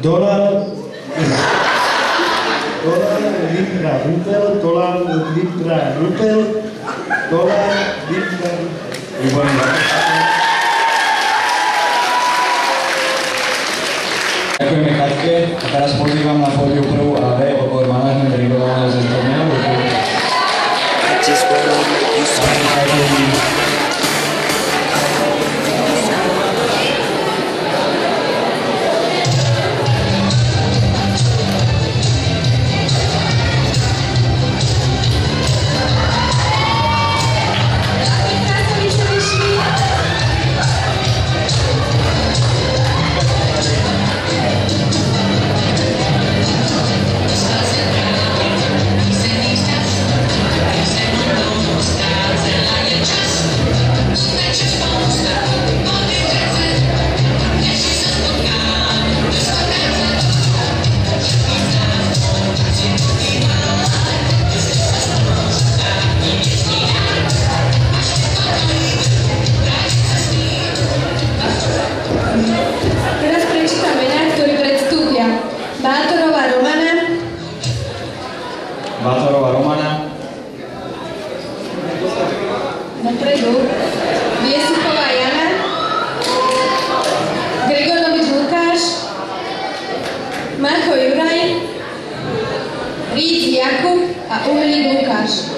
Dolar, litra, rupel, dolar, litra, rupel, dolar, litra. Výborný. Ďakujeme Katke a teraz pozývam na pódium prvú AV odbor manažment regionálneho cestovného ruchu. Vátorová Romana. Dopredu. Viesuchová Jana. Gregorovič Lukáš. Marko Juraj. Rích Jakub a Umelík Lukáš.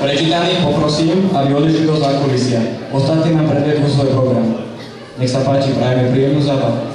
Prečítaných poprosím, aby odišli do zákulisia. Ostatní nám predvedú svoj program. Nech sa páči, prajeme príjemnú zábavu.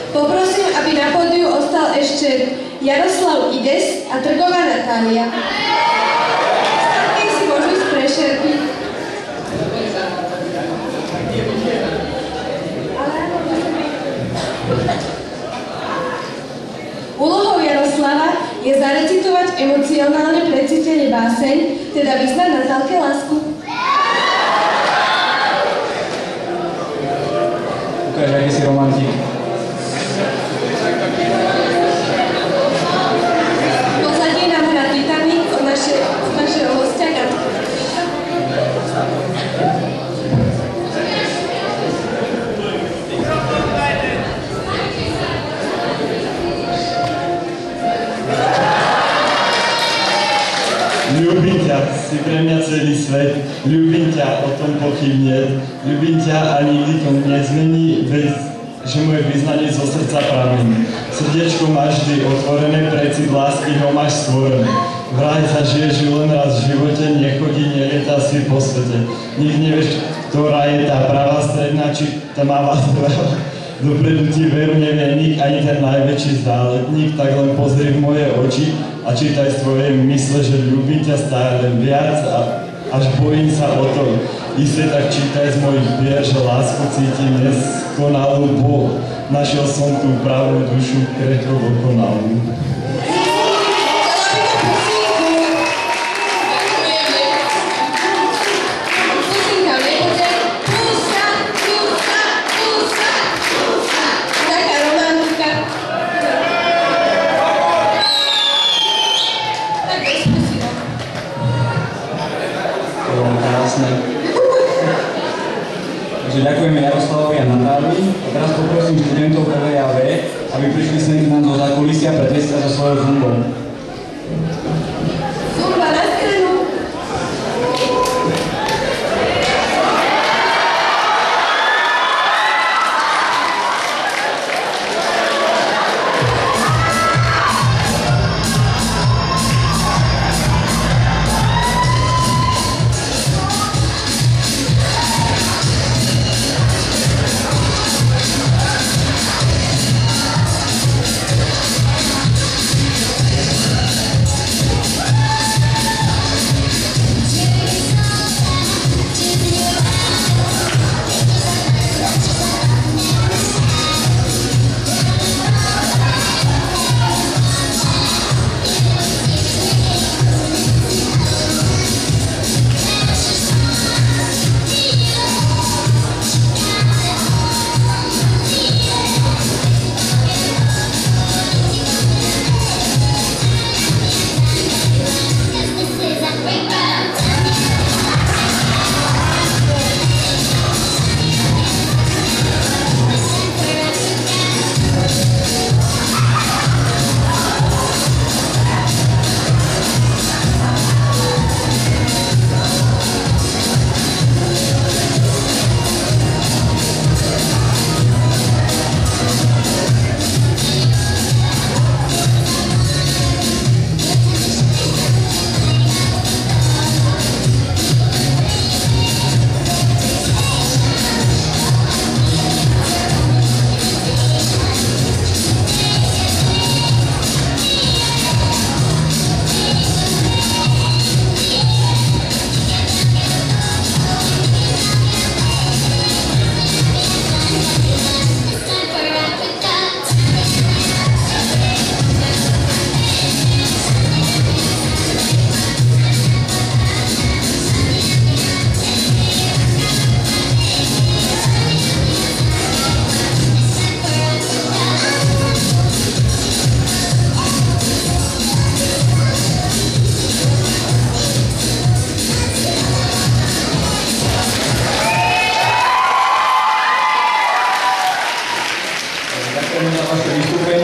Poprosím, aby na pódiu ostal ešte Jaroslav Ides a Trgová Natália. Ostatní si môžu ísť prešerpiť. je zarecitovať emocionálne precítenie báseň, teda vyznať Natálke lásku. Ukáž, aký si romantik. V pozadí nám hrá Titanic od našeho hostia Katka. Ľúbim ťa, si pre mňa celý svet, ľúbim ťa, o tom pochyb nie. Ľúbim ťa a nikdy to nezmení, že moje vyznanie zo srdca pramení. Srdiečko máš vždy otvorené, precit lásky ho máš stvorené. Vraj sa žiješ len raz v živote, nechodí, nelietá si po svete. Nikdy nevieš, ktorá je tá pravá stredná, či tmavá strava. Dopredu ti veru nevie nik, ani ten najväčší záletník, tak len pozri v moje oči a čítaj z tvojej mysle, že ľúbim ťa stále len viac a až bojím sa o to. Isté tak čítaj z mojich pier, že lásku cítim neskonalú, bo našiel som tú pravú dušu krehko dokonalú. Takže ďakujeme Jaroslavovi a Natálii a teraz poprosím študentov PVAV, aby prišli sem k nám do zákulisia predviesť sa so svojou zumbou. Zumba na scénu! Ďakujeme za vaše vystúpenie.